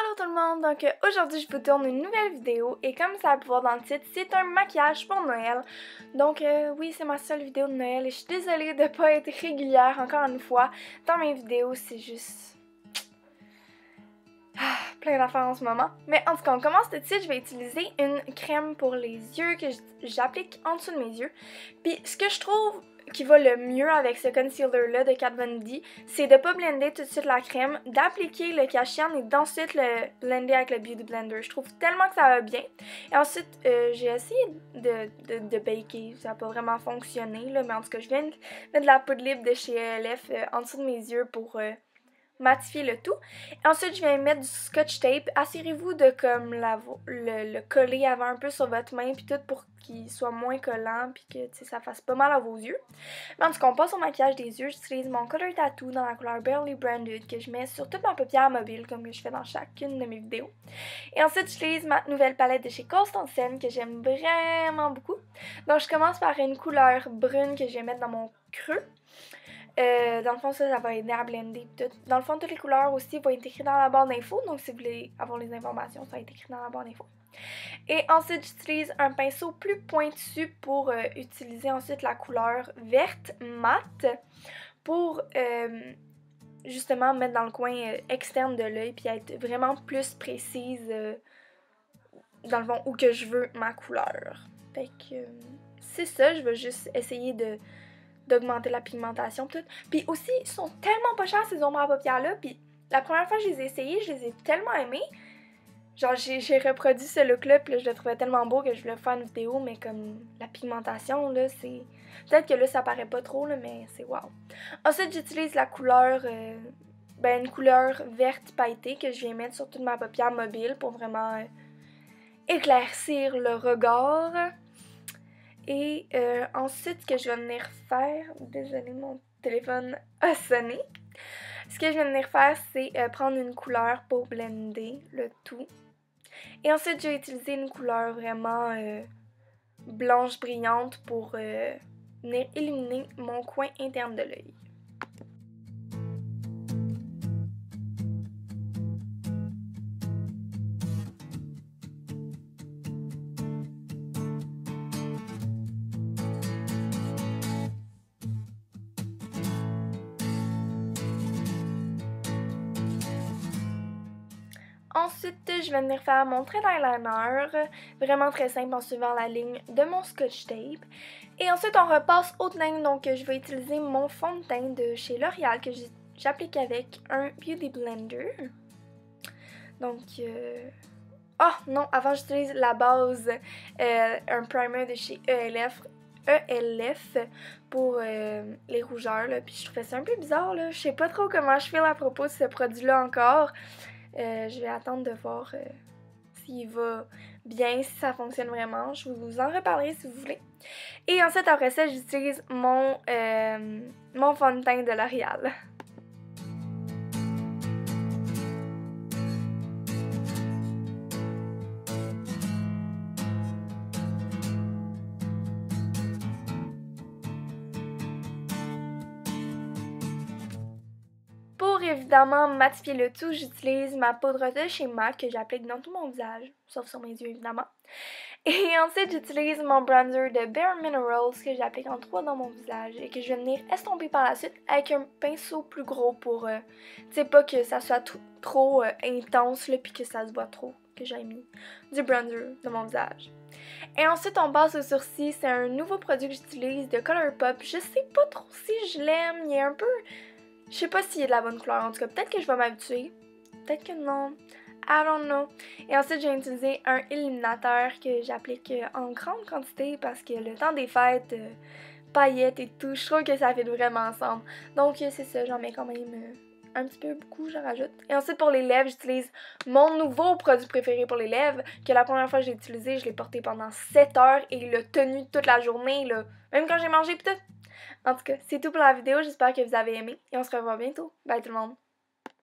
Allô tout le monde, donc aujourd'hui je vous tourne une nouvelle vidéo et comme ça va pouvoir dans le titre, c'est un maquillage pour Noël. Donc oui, c'est ma seule vidéo de Noël et je suis désolée de ne pas être régulière encore une fois dans mes vidéos, c'est juste plein d'affaires en ce moment. Mais en tout cas, on commence tout de suite, je vais utiliser une crème pour les yeux que j'applique en dessous de mes yeux. Puis ce que je trouve qui va le mieux avec ce concealer-là de Kat Von D, c'est de pas blender tout de suite la crème, d'appliquer le cache-cerne et d'ensuite le blender avec le Beauty Blender. Je trouve tellement que ça va bien. Et ensuite, j'ai essayé de baker, ça n'a pas vraiment fonctionné, là, mais en tout cas, je viens de mettre de la poudre libre de chez ELF en dessous de mes yeux pour matifier le tout. Et ensuite, je viens mettre du scotch tape. Assurez-vous de comme le coller avant un peu sur votre main puis tout pour qu'il soit moins collant puis que ça fasse pas mal à vos yeux. Mais en tout cas, on passe au maquillage des yeux. J'utilise mon Color Tattoo dans la couleur Barely Branded que je mets sur toute ma paupière mobile comme je fais dans chacune de mes vidéos. Et ensuite, j'utilise ma nouvelle palette de chez Constance que j'aime vraiment beaucoup. Donc, je commence par une couleur brune que je vais mettre dans mon creux. Dans le fond, ça va aider à blender tout. Dans le fond, toutes les couleurs aussi vont être écrites dans la barre d'infos. Donc, si vous voulez avoir les informations, ça va être écrit dans la barre d'infos. Et ensuite, j'utilise un pinceau plus pointu pour utiliser ensuite la couleur verte mat pour justement mettre dans le coin externe de l'œil puis être vraiment plus précise dans le fond où que je veux ma couleur. Fait que c'est ça, je vais juste essayer d'augmenter la pigmentation tout. Puis aussi, ils sont tellement pas chers ces ombres à paupières là, puis la première fois que je les ai essayés, je les ai tellement aimés. Genre j'ai reproduit ce look là, puis là, je le trouvais tellement beau que je voulais faire une vidéo, mais comme la pigmentation là, c'est... Peut-être que là ça paraît pas trop là, mais c'est wow. Ensuite, j'utilise la couleur, une couleur verte pailletée que je viens mettre sur toute ma paupière mobile pour vraiment éclaircir le regard. Et ensuite, ce que je vais venir faire... Désolée, mon téléphone a sonné. Ce que je vais venir faire, c'est prendre une couleur pour blender le tout. Et ensuite, je vais utiliser une couleur vraiment blanche brillante pour venir illuminer mon coin interne de l'œil. Ensuite, je vais venir faire mon trait d'eyeliner, vraiment très simple en suivant la ligne de mon scotch tape. Et ensuite, on repasse au teint, donc je vais utiliser mon fond de teint de chez L'Oréal que j'applique avec un Beauty Blender. Donc, oh non, avant j'utilise la base, un primer de chez ELF pour les rougeurs, là. Puis je trouvais ça un peu bizarre, là. Je sais pas trop comment je fais à propos de ce produit-là encore. Je vais attendre de voir s'il va bien, si ça fonctionne vraiment. Je vous en reparlerai si vous voulez. Et ensuite, après ça, j'utilise mon fond de teint de L'Oréal. Pour évidemment matifier le tout, j'utilise ma poudre de chez MAC que j'applique dans tout mon visage, sauf sur mes yeux évidemment. Et ensuite, j'utilise mon bronzer de Bare Minerals que j'applique en 3 dans mon visage et que je vais venir estomper par la suite avec un pinceau plus gros pour, tu sais, pas que ça soit trop intense là, puis que ça se voit trop, que j'ai mis du bronzer dans mon visage. Et ensuite, on passe aux sourcils. C'est un nouveau produit que j'utilise de Colourpop. Je sais pas trop si je l'aime, il est un peu... Je sais pas s'il est de la bonne couleur, en tout cas, peut-être que je vais m'habituer, peut-être que non, I don't know. Et ensuite, j'ai utilisé un illuminateur que j'applique en grande quantité parce que le temps des fêtes, paillettes et tout, je trouve que ça fait vraiment ensemble. Donc, c'est ça, j'en mets quand même un petit peu beaucoup, j'en rajoute. Et ensuite, pour les lèvres, j'utilise mon nouveau produit préféré pour les lèvres, que la première fois que j'ai utilisé, je l'ai porté pendant 7 heures et il a tenu toute la journée, là, même quand j'ai mangé pis tout. En tout cas, c'est tout pour la vidéo, j'espère que vous avez aimé et on se revoit bientôt. Bye tout le monde!